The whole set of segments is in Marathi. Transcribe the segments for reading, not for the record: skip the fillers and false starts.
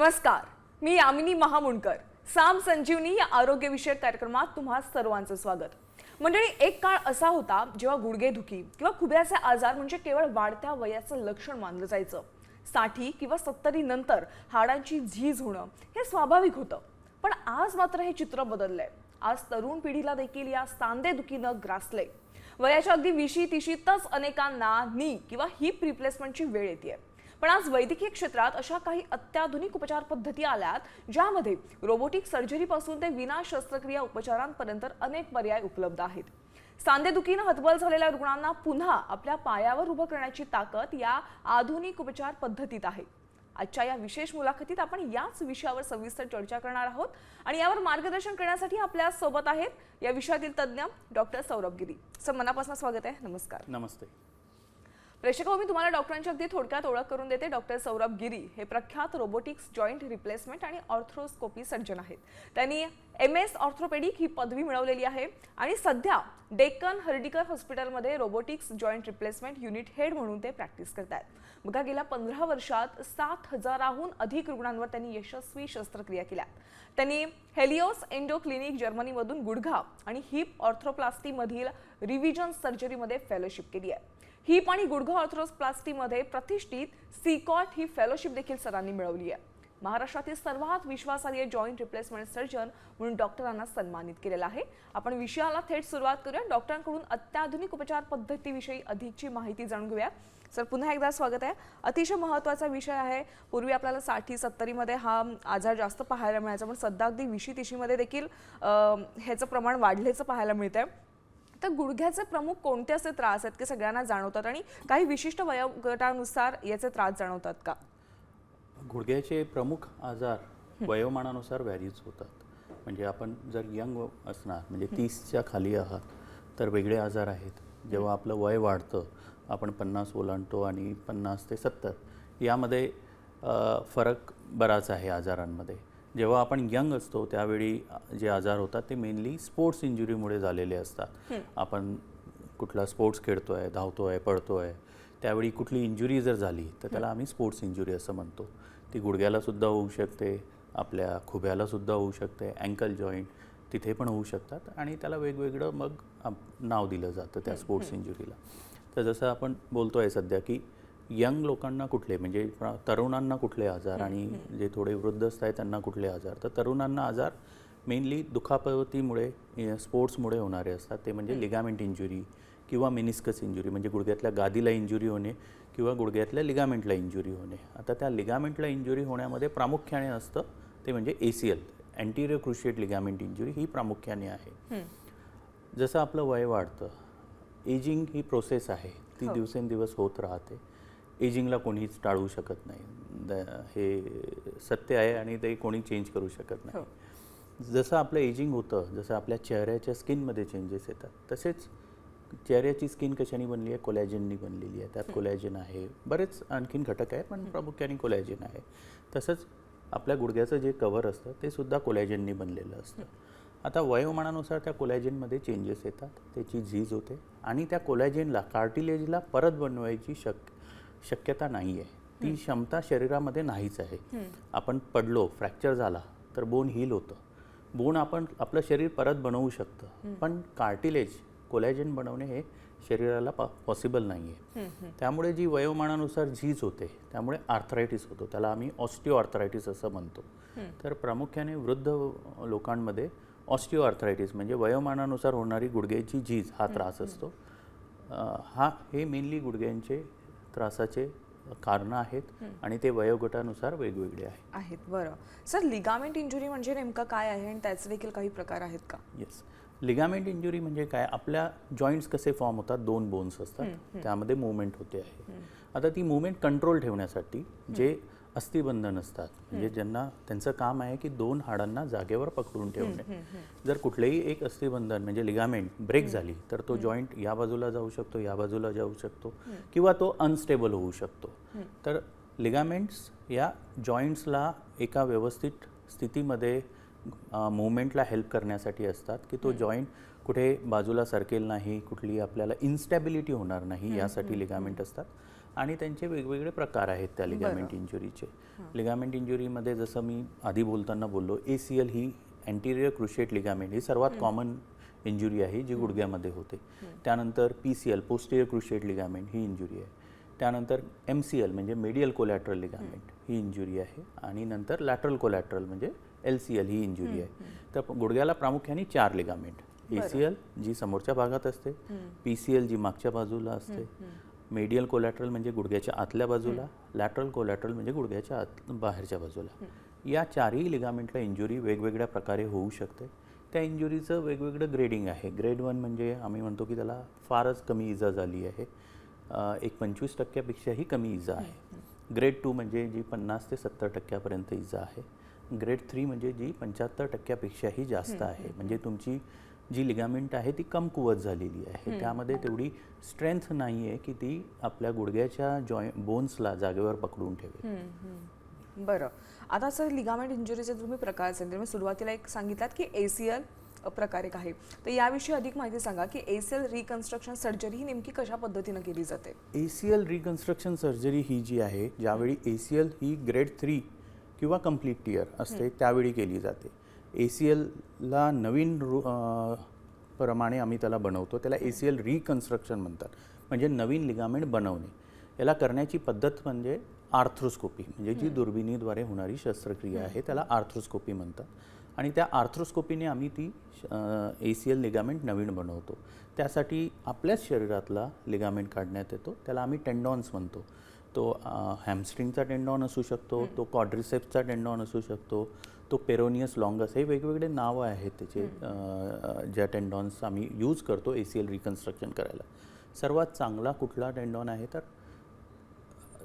नमस्कार, मी यामिनी महामुंडकर. साम संजीवनी या आरोग्यविषयक कार्यक्रमात तुम्हा सर्वांचं स्वागत. मंडळी, एक काळ असा होता जेव्हा गुडघेदुखी किंवा खुब्याचे आजार म्हणजे केवळ वाढत्या वयाचं लक्षण मानलं जायचं. 60 किंवा 70 नंतर हाडांची झीज होणं हे स्वाभाविक होतं. पण आज मात्र हे चित्र बदललंय. आज तरुण पिढीला देखील या सांधेदुखीनं ग्रासलंय. वयाच्या अगदी 20-30तच अनेकांना नी किंवा हिप रिप्लेसमेंटची वेळ येते. पण आज वैद्यकीय क्षेत्रात अशा काही अत्याधुनिक उपचार पद्धती आल्यात ज्यामध्ये रोबोटिक सर्जरीपासून ते विना शस्त्रक्रिया उपचारांपर्यंत अनेक पर्याय उपलब्ध आहेत. सांधेदुखीनं हतबल झालेल्या रुग्णांना पुन्हा आपल्या पायावर उभं करण्याची ताकद या आधुनिक उपचार पद्धतीत आहे. आजच्या या विशेष मुलाखतीत आपण याच विषयावर सविस्तर चर्चा करणार आहोत आणि यावर मार्गदर्शन करण्यासाठी आपल्या सोबत आहेत या विषयातील तज्ञ डॉक्टर सौरभ गिरी. सर, मनापासून स्वागत आहे. नमस्कार. नमस्ते. प्रेक्षक, मी तुम्हाला डॉक्टरांची अगदी थोडक्यात ओळख करून देते. डॉक्टर सौरभ गिरी हे प्रख्यात रोबोटिक्स जॉईंट रिप्लेसमेंट आणि ऑर्थ्रोस्कोपी सर्जन आहेत. त्यांनी MS ऑर्थोपेडिक ही पदवी मिळवलेली आहे आणि सध्या डेक्कन हर्डीकर हॉस्पिटलमध्ये robotics joint replacement unit head म्हणून ते प्रॅक्टिस करतात. बघा, गेल्या 15 वर्षात 7000हून अधिक रुग्णांवर त्यांनी यशस्वी शस्त्रक्रिया केल्या. त्यांनी हेलिओस एंडो क्लिनिक जर्मनीमधून गुडघा आणि हिप ऑर्थोप्लास्टी मधील रिव्हिजन सर्जरीमध्ये फेलोशिप केली आहे. हिप आणि गुडघा ऑर्थोप्लास्टीमध्ये प्रतिष्ठित सीकॉट ही फेलोशिप देखील सरांनी मिळवली आहे. महाराष्ट्रातील सर्वात विश्वासार्ह जॉईंट रिप्लेसमेंट सर्जन म्हणून डॉक्टरांना सन्मानित केलेला आहे. आपण विषयाला थेट सुरुवात करूया. डॉक्टरांकडून अत्याधुनिक उपचार पद्धतीविषयी अधिकची माहिती जाणून घेऊया. सर, पुन्हा एकदा स्वागत आहे. अतिशय महत्त्वाचा विषय आहे. पूर्वी आपल्याला 60-70 मध्ये हा आजार जास्त पाहायला मिळायचा, पण सध्या अगदी 20-30 मध्ये देखील ह्याचं प्रमाण वाढल्याचं पाहायला मिळतंय. तर गुडघ्याचे प्रमुख कोणते असे त्रास आहेत की सगळ्यांना जाणवतात आणि काही विशिष्ट वयोगटानुसार याचे त्रास जाणवतात का? गुडघ्याचे प्रमुख आजार वयोमानानुसार व्हॅरीज होतात. म्हणजे आपण जर यंग असणार म्हणजे 30च्या खाली आहात तर वेगळे आजार आहेत. जेव्हा आपलं वय वाढतं, आपण 50 ओलांडतो आणि 50 ते 70 यामध्ये फरक बराच आहे आजारांमध्ये. जेव्हा आपण यंग असतो त्यावेळी जे आजार होतात ते मेनली स्पोर्ट्स इंजुरीमुळे झालेले असतात. आपण कुठला स्पोर्ट्स खेळतोय, धावतोय, पळतोय, त्यावेळी कुठली इंजुरी जर झाली तर त्याला आम्ही स्पोर्ट्स इंजुरी असं म्हणतो. ती गुडघ्याला सुद्धा होऊ शकते, आपल्या खुब्याला सुद्धा होऊ शकते, अँकल जॉईंट तिथे पण होऊ शकतात आणि त्याला वेगवेगळं मग नाव दिलं जातं त्या स्पोर्ट्स इंजुरीला. तर जसं आपण बोलतोय सध्या की यंग लोकांना कुठले म्हणजे तरुणांना कुठले आजार आणि जे थोडे वृद्धस्थ आहेत त्यांना कुठले आजार. तर तरुणांना आजार मेनली दुखापतीमुळे, स्पोर्ट्समुळे होणारे असतात. ते म्हणजे लिगामेंट इंजुरी किंवा मेनिस्कस इंजुरी म्हणजे गुडघ्यातल्या गादीला इंजुरी होणे किंवा गुडघ्यातल्या लिगामेंटला इंजुरी होणे. आता त्या लिगामेंटला इंजुरी होण्यामध्ये प्रामुख्याने असतं ते म्हणजे ACL, अँटीरियर क्रुशिएट लिगामेंट इंजुरी, ही प्रामुख्याने आहे. जसं आपलं वय वाढतं, एजिंग ही प्रोसेस आहे, ती दिवसेंदिवस होत राहते. एजिंगला कोणीच टाळू शकत नाही, हे सत्य आहे आणि ते कोणी चेंज करू शकत नाही. जसं आपलं एजिंग होतं, जसं आपल्या चेहऱ्याच्या स्किनमध्ये चेंजेस येतात, तसेच चेहऱ्याची स्किन कशाने बनली आहे? कोलॅजननी बनलेली आहे. त्यात कोलॅजन आहे, बरेच आणखीन घटक आहे पण प्रामुख्याने कोलॅजन आहे. तसंच आपल्या गुडघ्याचं जे कव्हर असतं ते सुद्धा कोलॅजननी बनलेलं असतं. आता वयोमानानुसार त्या कोलॅजनमध्ये चेंजेस येतात, त्याची झीज होते आणि त्या कोलॅजनला, कार्टिलेजला परत बनवायची शक्यता नाही आहे. ती क्षमता शरीरामध्ये नाहीच आहे. आपण पडलो, फ्रॅक्चर झाला तर बोन हील होतं. बोन आपण आपलं शरीर परत बनवू शकतं, पण कार्टिलेज, कोलॅजन बनवणे हे शरीराला पॉसिबल नाही आहे. त्यामुळे जी वयोमानानुसार झीज होते त्यामुळे आर्थरायटिस होतो. त्याला आम्ही ऑस्टिओ आर्थरायटिस असं म्हणतो. तर प्रामुख्याने वृद्ध लोकांमध्ये ऑस्टिओ आर्थरायटिस म्हणजे वयोमानानुसार होणारी गुडघ्याची झीज हा त्रास असतो. हे मेनली गुडघ्यांचे त्रासाचे कारणं आहेत आणि ते वयोगटानुसार वेगवेगळे आहेत. बरं सर, लिगामेंट इंजुरी म्हणजे नेमकं काय आहे आणि त्याचे देखील काही प्रकार आहेत का? येस, लिगामेंट इंजुरी म्हणजे काय? आपल्या जॉईंट्स कसे फॉर्म होतात? 2 बोन्स असतात, त्यामध्ये मूवमेंट होते आहे. आता ती मूवमेंट कंट्रोल ठेवण्यासाठी जे अस्थिबंधन असतात, म्हणजे ज्यांना त्यांचं काम आहे की 2 हाडांना जागेवर पकडून ठेवणे. जर कुठलेही एक अस्थिबंधन म्हणजे लिगामेंट ब्रेक झाली तर तो जॉईंट या बाजूला जाऊ शकतो, या बाजूला जाऊ शकतो किंवा तो अनस्टेबल होऊ शकतो. तर लिगामेंट्स या जॉईंट्सला एका व्यवस्थित स्थितीमध्ये मूवमेंटला हेल्प करण्यासाठी असतात की तो जॉईंट कुठे बाजूला सरकेल नाही, कुठली आपल्याला इन्स्टॅबिलिटी होणार नाही, यासाठी लिगामेंट असतात. आणि त्यांचे वेगवेगळे प्रकार आहेत त्या लिगामेंट इंजुरीचे. लिगामेंट इंजुरीमध्ये जसं मी आधी बोलताना बोललो, ACL ही अँटिरियर क्रुशिएट लिगामेंट ही सर्वात कॉमन इंजुरी आहे जी गुडघ्यामध्ये होते. त्यानंतर PCL पोस्टिरियर क्रुशिएट लिगामेंट ही इंजुरी आहे. त्यानंतर MCL म्हणजे मेडियल कोलॅटरल लिगामेंट ही इंजुरी आहे. आणि नंतर लॅटरल कोलॅटरल म्हणजे LCL ही इंजुरी आहे. तर गुडघ्याला प्रामुख्याने 4 लिगामेंट, ACL जी समोरच्या भागात असते, PCL जी मागच्या बाजूला असते, मेडियल कोलॅटरल म्हणजे गुडघ्याच्या आतल्या बाजूला, लॅटरल कोलॅटरल म्हणजे गुडघ्याच्या बाहेरच्या बाजूला. या 4ही लिगामेंटला इंजुरी वेगवेगळ्या प्रकारे होऊ शकते. त्या इंजुरीचं वेगवेगळं ग्रेडिंग आहे. ग्रेड 1 म्हणजे आम्ही म्हणतो की त्याला फारच कमी इजा झाली आहे, एक 25%पेक्षाही कमी इजा आहे. ग्रेड 2 म्हणजे जी 50 ते 70% इजा आहे. ग्रेड 3 म्हणजे जी 75%पेक्षाही जास्त आहे. म्हणजे तुमची जी लिगामेंट आहे ती कमकुवत झालेली आहे. त्यामध्ये तेवढी स्ट्रेंथ नाही आहे की ती आपल्या गुडघ्याच्या बोन्सला जागेवर पकडून ठेवेल. बरं, आता सर लिगामेंट इंजुरीचे तुम्ही प्रकार सांगितले. मी सुरुवातीला एक सांगितलात की ACL प्रकार एक आहे, तर याविषयी अधिक माहिती सांगा की ACL रिकन्स्ट्रक्शन सर्जरी ही नेमकी कशा पद्धतीने केली जाते? ACL रिकन्स्ट्रक्शन सर्जरी ही जी आहे, ज्यावेळी ACL ही ग्रेड 3 किंवा कम्प्लीट टियर असते त्यावेळी केली जाते. ACLला नवीन प्रमाणे आम्ही त्याला बनवतो, त्याला ACL रिकन्स्ट्रक्शन म्हणतात, म्हणजे नवीन लिगामेंट बनवणे. याला करण्याची पद्धत म्हणजे आर्थ्रोस्कोपी, म्हणजे जी दुर्बिणीद्वारे होणारी शस्त्रक्रिया आहे त्याला आर्थ्रोस्कोपी म्हणतात. आणि त्या आर्थ्रोस्कोपीने आम्ही ती ACL लिगामेंट नवीन बनवतो. त्यासाठी आपल्याच शरीरातला लिगामेंट काढण्यात येतो, त्याला आम्ही टेंडॉन्स म्हणतो. तो हॅमस्ट्रिंगचा टेंडॉन असू शकतो, तो क्वाड्रिसेप्सचा टेंडॉन असू शकतो, तो पेरोनियस लॉंगस, हे वेगवेगळे नावं आहेत त्याचे, ज्या टेंडॉन्स आम्ही यूज करतो ACL रिकन्स्ट्रक्शन करायला. सर्वात चांगला कुठला टेंडॉन आहे, तर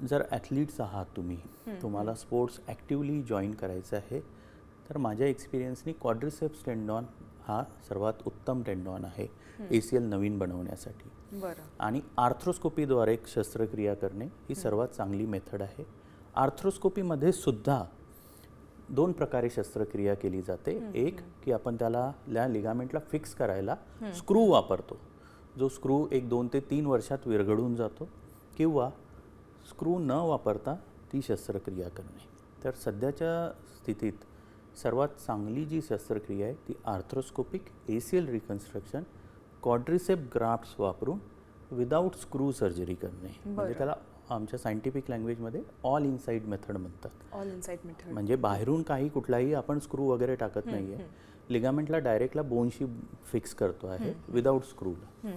जर ॲथलीट्स आहात तुम्ही, तुम्हाला स्पोर्ट्स ॲक्टिवली जॉईन करायचं आहे, तर माझ्या एक्सपिरियन्सनी क्वाड्रिसेप्स टेंडॉन हा सर्वात उत्तम टेंडॉन आहे ACL नवीन बनवण्यासाठी. बरं. आणि आर्थ्रोस्कोपीद्वारे शस्त्रक्रिया करणे ही सर्वात चांगली मेथड आहे. आर्थ्रोस्कोपीमध्ये सुद्धा 2 प्रकारे शस्त्रक्रिया केली जाते. एक की आपण त्याला लिगामेंटला फिक्स करायला स्क्रू वापरतो, जो स्क्रू 1, 2 ते 3 वर्षात विरघळून जातो, किंवा स्क्रू न वापरता ती शस्त्रक्रिया करणे. तर सध्याच्या स्थितीत सर्वात चांगली जी शस्त्रक्रिया आहे ती arthroscopic ACL reconstruction quadricep grafts वापरून विदाऊट स्क्रू सर्जरी करणे. म्हणजे त्याला आमच्या सायंटिफिक लँग्वेजमध्ये ऑल इनसाइड मेथड म्हणतात. ऑल इनसाइड मेथड म्हणजे बाहेरून कुठलाही आपण स्क्रू वगैरे टाकत नाही आहे, लिगामेंटला डायरेक्टला बोनशी फिक्स करतो आहे विदाऊट स्क्रूला.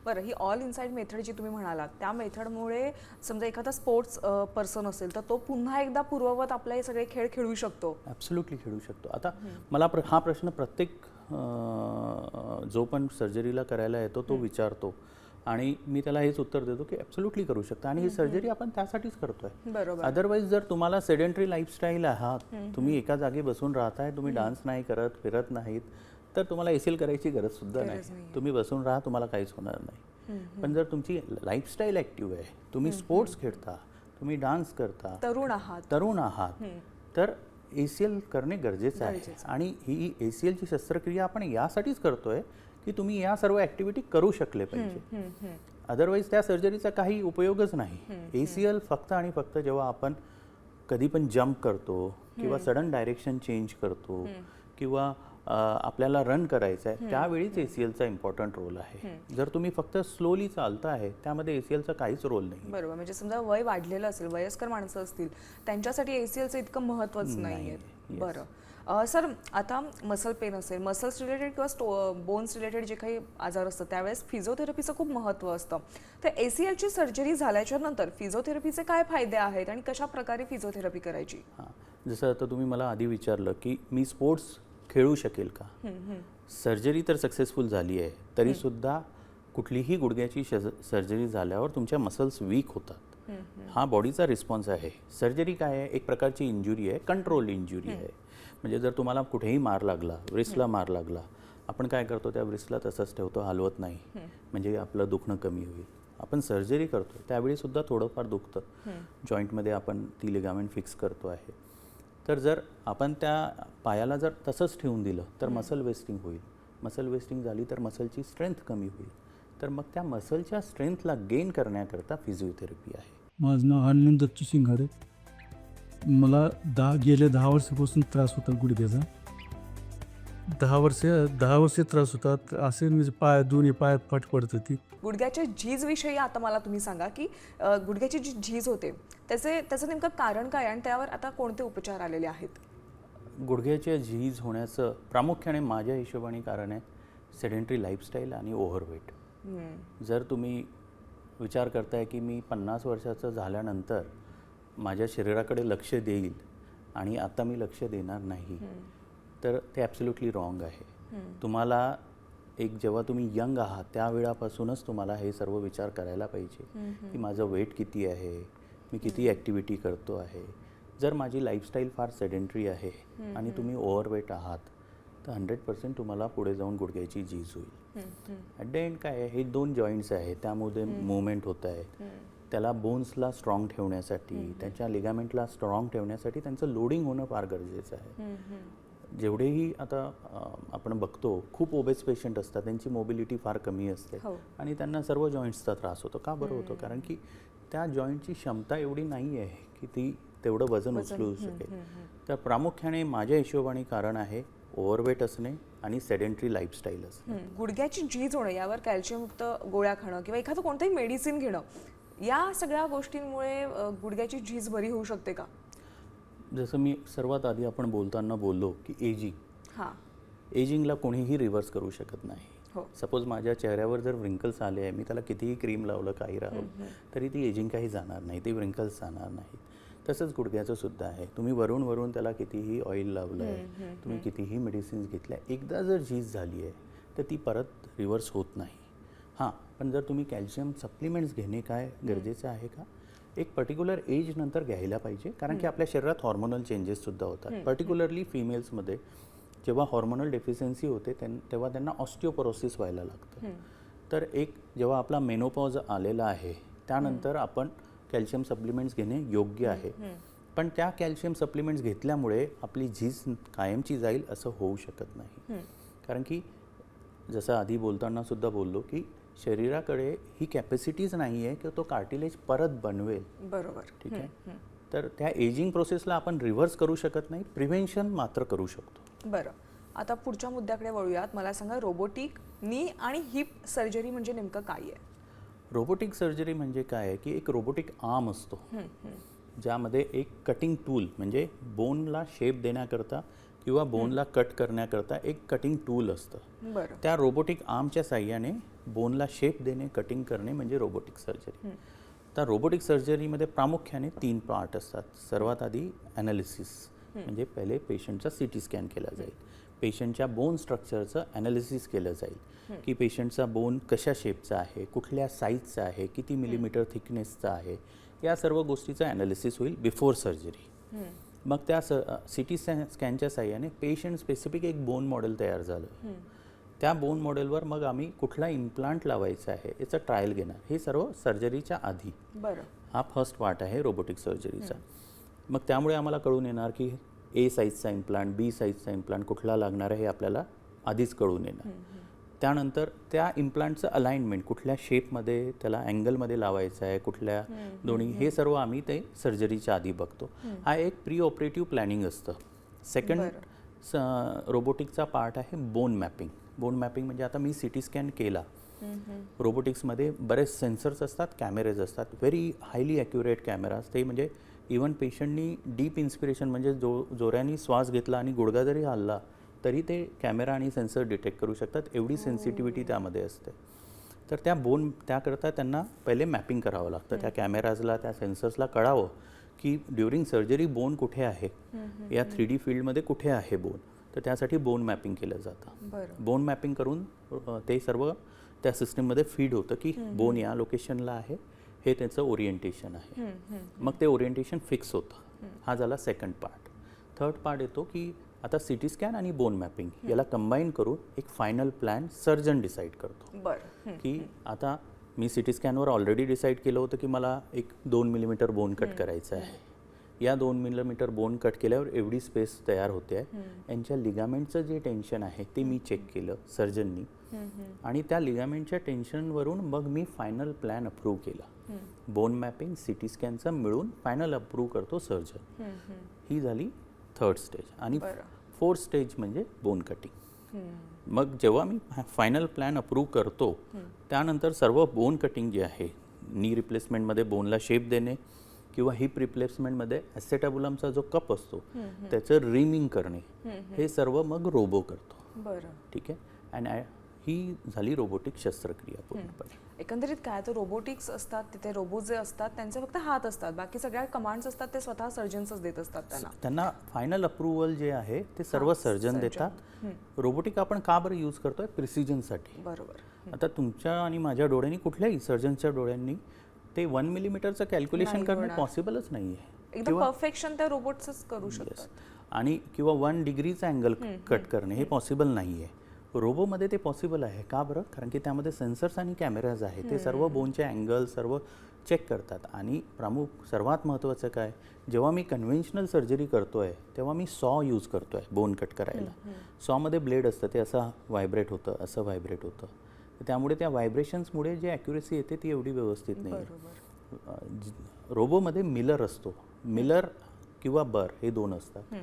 बरं, ही ऑल इनसाइड मेथड जी तुम्ही म्हणालात, त्या मेथडमुळे समजा एखादा स्पोर्ट्स पर्सन असेल तर तो पुन्हा एकदा पूर्ववत आपले हे सगळे खेळ खेळू शकतो? ॲब्सोल्युटली खेळू शकतो. आता मला हा प्रश्न प्रत्येक जो पण सर्जरीला करायला येतो तो विचारतो, आणि मी त्याला हेच उत्तर देतो की ॲब्सोल्युटली करू शकता, आणि ही सर्जरी आपण त्यासाठीच करतोय. बरोबर. अदरवाईज जर तुम्हाला सेडेंटरी लाईफस्टाईल आहात, तुम्ही एका जागी बसून राहताय, तुम्ही डान्स नाही करत, फिरत नाहीत, तर तुम्हाला ACL करायची गरज सुद्धा नाही. तुम्ही बसून राहा, तुम्हाला काहीच होणार नाही. पण जर तुमची लाईफस्टाईल ॲक्टिव्ह आहे, तुम्ही स्पोर्ट्स खेळता, तुम्ही डान्स करता, तरुण आहात, तर ACL करणे गरजेचं आहे. आणि ही ACLची शस्त्रक्रिया आपण यासाठीच करतोय की तुम्ही या सर्व ॲक्टिव्हिटी करू शकले पाहिजे. अदरवाईज त्या सर्जरीचा काही उपयोगच नाही. ACL फक्त आणि फक्त जेव्हा आपण कधी पण जंप करतो, किंवा सडन डायरेक्शन चेंज करतो, किंवा आपल्याला रन करायचं आहे, त्यावेळीच ACLचा इम्पॉर्टंट रोल आहे. जर तुम्ही फक्त स्लोली चालता आहे, त्यामध्ये ACLचा काहीच रोल नाही. बरोबर. म्हणजे समजा वय वाढलेलं असेल, वयस्कर माणसं असतील, त्यांच्यासाठी ACLचं इतकं महत्त्वच नाही आहे. बरं सर, आता मसल पेन असेल, मसल्स रिलेटेड किंवा बोन्स रिलेटेड जे काही आजार असतात, त्यावेळेस फिजिओथेरपीचं खूप महत्त्व असतं. तर ACLची सर्जरी झाल्याच्या नंतर फिजिओथेरपीचे काय फायदे आहेत आणि कशा प्रकारे फिजिओथेरपी करायची? जसं आता तुम्ही मला आधी विचारलं की मी स्पोर्ट्स खेळू शकेल का. सर्जरी तर सक्सेसफुल झाली आहे, तरीसुद्धा कुठलीही गुडघ्याची सर्जरी झाल्यावर तुमच्या मसल्स वीक होतात. हा बॉडीचा रिस्पॉन्स आहे. सर्जरी काय आहे, एक प्रकारची इंजुरी आहे, कंट्रोल इंजुरी आहे. म्हणजे जर तुम्हाला कुठेही मार लागला, व्रिस्टला मार लागला, आपण काय करतो, त्या व्रिस्टला तसंच ठेवतो, हलवत नाही, म्हणजे आपलं दुखणं कमी होईल. आपण सर्जरी करतो त्यावेळीसुद्धा थोडंफार दुखतं, जॉईंटमध्ये आपण ती लिगामेंट फिक्स करतो आहे. तर जर आपण त्या पायाला जर तसंच ठेवून दिलं तर मसल वेस्टिंग होईल. मसल वेस्टिंग झाली तर मसलची स्ट्रेंथ कमी होईल. तर मग त्या मसलच्या स्ट्रेंथला गेन करण्याकरता फिजिओथेरपी आहे. माझं नाव आनंद दत्तू शिंगाडे. मला गेल्या 10 वर्षापासून त्रास होता गुडघ्याचा. 10 वर्ष त्रास होतात. असे म्हणजे दोन्ही पायात फट पडत होती. गुडघ्याच्या झीज विषयी आता मला तुम्ही सांगा की गुडघ्याची जी झीज होते त्याचं नेमकं कारण काय आणि त्यावर आता कोणते उपचार आलेले आहेत? गुडघ्याच्या झीज होण्याचं प्रामुख्याने माझ्या हिशोबाने कारण आहे सेडेंटरी लाईफस्टाईल आणि ओव्हरवेट. जर तुम्ही विचार करताय की मी 50 वर्षाचं झाल्यानंतर माझ्या शरीराकडे लक्ष देईल आणि आता मी लक्ष देणार नाही, तर ते ॲब्सोल्युटली रॉंग आहे. तुम्हाला जेव्हा तुम्ही यंग आहात त्यावेळापासूनच तुम्हाला हे सर्व विचार करायला पाहिजे की माझं वेट किती आहे, मी किती ॲक्टिव्हिटी करतो आहे. जर माझी लाईफस्टाईल फार सेडेंटरी आहे आणि तुम्ही ओव्हरवेट आहात तर 100% तुम्हाला पुढे जाऊन गुडघ्याची झीज होईल. ॲट द एंड काय आहे, हे 2 जॉईंट्स आहेत, त्यामध्ये मुवमेंट होत आहे. त्याला बोन्सला स्ट्रॉंग ठेवण्यासाठी, त्याच्या लिगामेंटला स्ट्रॉंग ठेवण्यासाठी त्यांचं लोडिंग होणं फार गरजेचं आहे. जेवढेही आता आपण बघतो खूप ओबेस पेशंट असतात, त्यांची मोबिलिटी फार कमी असते आणि त्यांना सर्व जॉईंट्सचा त्रास होतो. का बरं होतो? कारण की त्या जॉईंटची क्षमता एवढी नाही आहे की ती तेवढं वजन उचलू शकेल. तर प्रामुख्याने माझ्या हिशोबाने कारण आहे ओव्हरवेट असणे आणि सेडेंटरी लाईफस्टाईल असणे. गुडघ्याची झीज होणं, यावर कॅल्शियमयुक्त गोळ्या खाणं किंवा एखादं कोणतंही मेडिसिन घेणं, या सगळ्या गोष्टींमुळे गुडघ्याची झीज बरी होऊ शकते का? जसं मी सर्वात आधी आपण बोलताना बोललो की एजिंगला कोणीही रिव्हर्स करू शकत नाही. सपोज माझ्या चेहऱ्यावर जर व्रिंकल्स आले आहे, मी त्याला कितीही क्रीम लावलं, काही राहिलं तरी ती एजिंग काही जाणार नाही, ती व्रिंकल्स जाणार नाही. तसंच गुडघ्याचं सुद्धा आहे. तुम्ही वरून त्याला कितीही ऑइल लावलं आहे, तुम्ही कितीही मेडिसिन्स घेतल्या, एकदा जर झीज झाली आहे तर ती परत रिव्हर्स होत नाही. पण जर तुम्ही कॅल्शियम सप्लिमेंट्स घेणे काय गरजेचं आहे का? एक पर्टिक्युलर एज नंतर घ्यायला पाहिजे, कारण की आपल्या शरीरात हॉर्मोनल चेंजेससुद्धा होतात. पर्टिक्युलरली फिमेल्समध्ये जेव्हा हॉर्मोनल डेफिशियन्सी होते तेव्हा त्यांना ऑस्टिओपोरोसिस व्हायला लागतं. तर जेव्हा आपला मेनोपॉज आलेला आहे त्यानंतर आपण कॅल्शियम सप्लिमेंट्स घेणे योग्य आहे. पण त्या कॅल्शियम सप्लिमेंट्स घेतल्यामुळे आपली झीज कायमची जाईल असं होऊ शकत नाही. कारण की जसं आधी बोलताना सुद्धा बोललो की शरीराकडे ही कॅपॅसिटीज नाही आहे की तो कार्टिलेज परत बनवेल. बरोबर. ठीक आहे. तर त्या एजिंग प्रोसेसला आपण रिव्हर्स करू शकत नाही, प्रिव्हेन्शन मात्र करू शकतो. बरं, आता पुढच्या मुद्द्याकडे वळूयात. मला सांगा, रोबोटिक नी आणि हिप सर्जरी म्हणजे नेमकं काय आहे? रोबोटिक सर्जरी म्हणजे काय आहे की एक रोबोटिक आर्म असतो ज्यामध्ये एक कटिंग टूल, म्हणजे बोनला शेप देण्याकरता किंवा बोनला कट करण्याकरता एक कटिंग टूल असतं. त्या रोबोटिक आर्मच्या साह्याने बोनला शेप देणे, कटिंग करणे म्हणजे रोबोटिक सर्जरी. तर रोबोटिक सर्जरीमध्ये प्रामुख्याने 3 पार्ट असतात. सर्वात आधी ॲनालिसिस, म्हणजे पहिले पेशंटचा CT स्कॅन केला जाईल, पेशंटच्या बोन स्ट्रक्चरचं ॲनालिसिस केलं जाईल की पेशंटचा बोन कशा शेपचा आहे, कुठल्या साईजचा आहे, किती मिलीमीटर थिकनेसचा आहे, या सर्व गोष्टीचं ॲनालिसिस होईल बिफोर सर्जरी. मग त्या CT स्कॅनच्या साह्याने पेशंट स्पेसिफिक एक बोन मॉडेल तयार झालं. त्या बोन मॉडेलवर मग आम्ही कुठला इम्प्लांट लावायचा आहे याचं ट्रायल घेणार. हे सर्व सर्जरीच्या आधी. हा फर्स्ट पार्ट आहे रोबोटिक सर्जरीचा. मग त्यामुळे आम्हाला कळून येणार की A साईजचा इम्प्लांट, B साईजचा इम्प्लांट कुठला लागणार आहे हे आपल्याला आधीच कळून येणार. त्यानंतर त्या इम्प्लांटचं अलाइनमेंट कुठल्या शेपमध्ये, त्याला अँगलमध्ये लावायचं आहे, कुठल्या दोन्ही, हे सर्व आम्ही ते सर्जरीच्या आधी बघतो. हा एक प्री ऑपरेटिव्ह प्लॅनिंग असतं. सेकंड रोबोटिकचा पार्ट आहे बोन मॅपिंग. बोन मॅपिंग म्हणजे आता मी CT स्कॅन केला, रोबोटिक्समध्ये बरेच सेन्सर्स असतात, कॅमेरेज असतात, व्हेरी हायली ॲक्युरेट कॅमेराज. ते म्हणजे इवन पेशंटनी डीप इन्स्पिरेशन म्हणजे जोराने श्वास घेतला आणि गुडघा जरी हलला तरी ते कॅमेरा आणि सेन्सर डिटेक्ट करू शकतात, एवढी सेन्सिटिव्हिटी त्यामध्ये असते. तर त्याकरता त्यांना पहिले मॅपिंग करावं लागतं. त्या कॅमेराजला, त्या सेन्सर्सला कळावं की ड्युरिंग सर्जरी बोन कुठे आहे, या 3D फील्डमध्ये कुठे आहे बोन. तर त्यासाठी बोन मॅपिंग केलं जातं. बोन मॅपिंग करून ते सर्व त्या सिस्टीममध्ये फीड होतं की बोन या लोकेशनला आहे, हे त्याचं ओरिएंटेशन आहे. मग ते ओरिएंटेशन फिक्स होतं. हा झाला सेकंड पार्ट. थर्ड पार्ट येतो की आता CT स्कॅन आणि बोन मॅपिंग याला कंबाईन करून एक फायनल प्लॅन सर्जन डिसाईड करतो. की आता मी CT स्कॅनवर ऑलरेडी डिसाईड केलं होतं की मला एक 2 मिलीमीटर बोन कट करायचं आहे. या 2 मिलीमीटर बोन कट केल्यावर एवढी स्पेस तयार होते आहे. यांच्या लिगामेंटचं जे टेन्शन आहे ते मी चेक केलं सर्जननी, आणि त्या लिगामेंटच्या टेन्शनवरून मग मी फायनल प्लॅन अप्रूव्ह केला. बोन मॅपिंग सी स्कॅनचं मिळून फायनल अप्रूव्ह करतो सर्जन. ही झाली 3rd स्टेज. आणि 4th स्टेज म्हणजे बोन कटिंग. मग जेव्हा मी फायनल प्लॅन अप्रूव्ह करतो त्यानंतर सर्व बोन कटिंग जे आहे, नी रिप्लेसमेंटमध्ये बोनला शेप देणे किंवा हिप रिप्लेसमेंटमध्ये ॲसेटाबुलमचा जो कप असतो त्याचं रिमिंग करणे, हे सर्व मग रोबो करतो. ठीक आहे. आणि ही झाली रोबोटिक शस्त्रक्रिया पूर्णपणे. एकंदरीत काय तर रोबोटिक्स असतात, तिथे रोबो जे असतात त्यांचे फक्त हात असतात, बाकी सगळ्या कमांड्स असतात ते स्वतः सर्जन्सच देत असतात त्यांना फायनल अप्रूव्हल जे आहे ते सर्व सर्जन देतात. रोबोटिक आपण का बरं यूज करतोय? प्रिसिजनसाठी. बरोबर. आता तुमच्या आणि माझ्या डोळ्यांनी, कुठल्याही सर्जनच्या डोळ्यांनी ते 1 मिलीमीटरचं कॅल्क्युलेशन करणे पॉसिबलच नाही आहे. एकदम परफेक्शन त्या रोबोट्सच करू शकतात. आणि किंवा 1 डिग्रीचा अँगल कट करणे हे पॉसिबल नाही आहे. रोबोमध्ये ते पॉसिबल आहे. का बरं? कारण की त्यामध्ये सेन्सर्स आणि कॅमेराज आहेत. ते सर्व बोनचे अँगल सर्व चेक करतात. आणि सर्वात महत्त्वाचं काय, जेव्हा मी कन्व्हेन्शनल सर्जरी करतोय तेव्हा मी सॉ यूज करतोय बोन कट करायला. सॉमध्ये ब्लेड असतं, ते असं व्हायब्रेट होतं, असं व्हायब्रेट होतं. त्यामुळे त्या व्हायब्रेशन्समुळे जी ॲक्युरेसी येते ती एवढी व्यवस्थित नाही. रोबोमध्ये मिलर असतो. मिलर किंवा बर हे 2 असतात.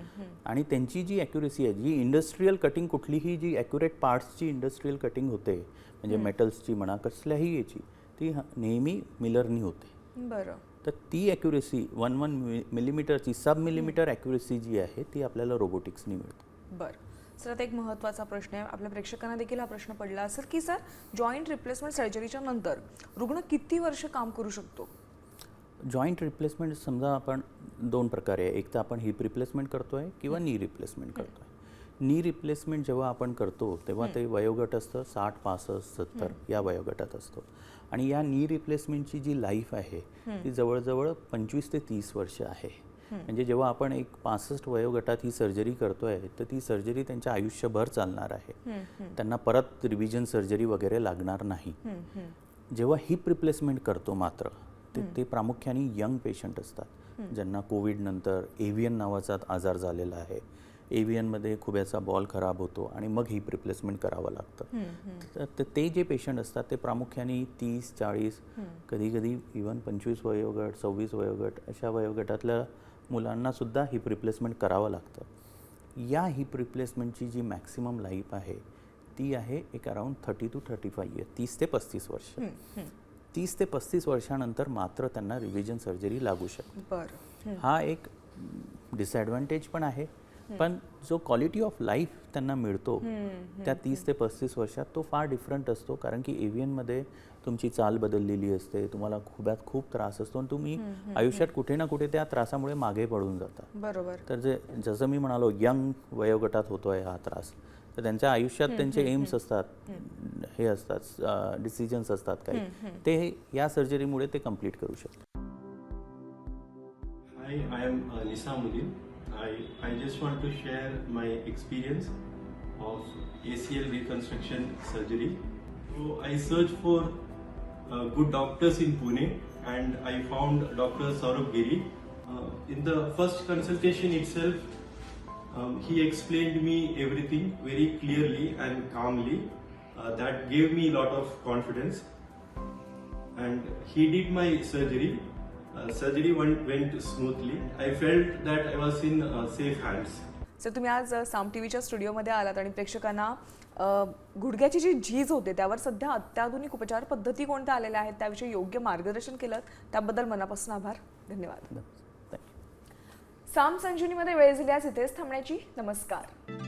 आणि त्यांची जी ॲक्युरेसी आहे, जी इंडस्ट्रीयल कटिंग, कुठलीही जी ॲक्युरेट पार्ट्सची इंडस्ट्रीयल कटिंग होते, म्हणजे मेटल्सची म्हणा, कसल्याही याची, ती नेहमी मिलरनी होते. तर ती ॲक्युरेसी 1 मिलीमीटरची, सब मिलीमीटर ॲक्युरेसी जी आहे ती आपल्याला रोबोटिक्सनी मिळते. बरं. सर, आता एक महत्त्वाचा प्रश्न आहे, आपल्या प्रेक्षकांना देखील हा प्रश्न पडला असेल की सर, जॉईंट रिप्लेसमेंट सर्जरीच्या नंतर रुग्ण किती वर्ष काम करू शकतो? जॉईंट रिप्लेसमेंट समजा आपण 2 प्रकारे आहे. एक तर आपण हिप रिप्लेसमेंट करतोय किंवा नी रिप्लेसमेंट करतोय. नी रिप्लेसमेंट जेव्हा आपण करतो तेव्हा ते वयोगट असतं 60, 65, 70 या वयोगटात असतो. आणि या नी रिप्लेसमेंटची जी लाईफ आहे ती जवळजवळ 25 ते 30 वर्ष आहे. म्हणजे जेव्हा आपण एक 65 वयोगटात ही सर्जरी करतोय तर ती सर्जरी त्यांच्या आयुष्यभर चालणार आहे. त्यांना परत रिव्हिजन सर्जरी वगैरे लागणार नाही. जेव्हा हिप रिप्लेसमेंट करतो मात्र ते प्रामुख्याने यंग पेशंट असतात, ज्यांना कोविड नंतर एव्हियन नावाचा आजार झालेला आहे. एव्हियनमध्ये खुब्याचा बॉल खराब होतो आणि मग हिप रिप्लेसमेंट करावं लागतं. तर ते जे पेशंट असतात ते प्रामुख्याने 30, 40, कधी कधी इव्हन 25 वयोगट, 26 वयोगट अशा वयोगटातल्या मुलांना सुद्धा हिप रिप्लेसमेंट करावं लागतं. या हिप रिप्लेसमेंटची जी मॅक्सिमम लाईफ आहे ती आहे एक अराउंड 30 to 35 इयर, 30 ते 35 वर्ष. 30 ते 35 वर्षानंतर मात्र त्यांना रिव्हिजन सर्जरी लागू शकते. हा एक डिसॲडव्हान्टेज पण आहे, पण जो क्वालिटी ऑफ लाईफ त्यांना मिळतो त्या 30 ते 35 वर्षात तो फार डिफरंट असतो. कारण की एव्हियनमध्ये तुमची चाल बदललेली असते, तुम्हाला खूप त्रास असतो आणि तुम्ही आयुष्यात कुठे ना कुठे त्या त्रासामुळे मागे पडून जाता. बरोबर. तर जसं मी म्हणालो यंग वयोगटात होतोय हा त्रास, तर त्यांच्या आयुष्यात त्यांचे एम्स असतात, हे असतात, डिसिजन्स असतात काही, ते या सर्जरीमुळे ते कंप्लीट करू शकतात. Hi, I am Nisamuddin. I just want to share my experience of ACL reconstruction surgery. So I searched for good doctors in Pune and I found Dr. Saurabh Giri. In the first consultation itself, he explained me everything very clearly and calmly. That gave me a lot of confidence. And he did my surgery. Surgery went smoothly. I felt that I was in safe hands. Sir, तुम्ही आज साम टीव्हीच्या स्टुडिओमध्ये आलात आणि प्रेक्षकांना गुडघ्याची जी झीज होते त्यावर सध्या अत्याधुनिक उपचार पद्धती कोणत्या आलेल्या आहेत त्याविषयी योग्य मार्गदर्शन केलं, त्याबद्दल मनापासून आभार. धन्यवाद. साम संजीवनीमध्ये वेळ झाली आज इथेच थांबण्याची. नमस्कार.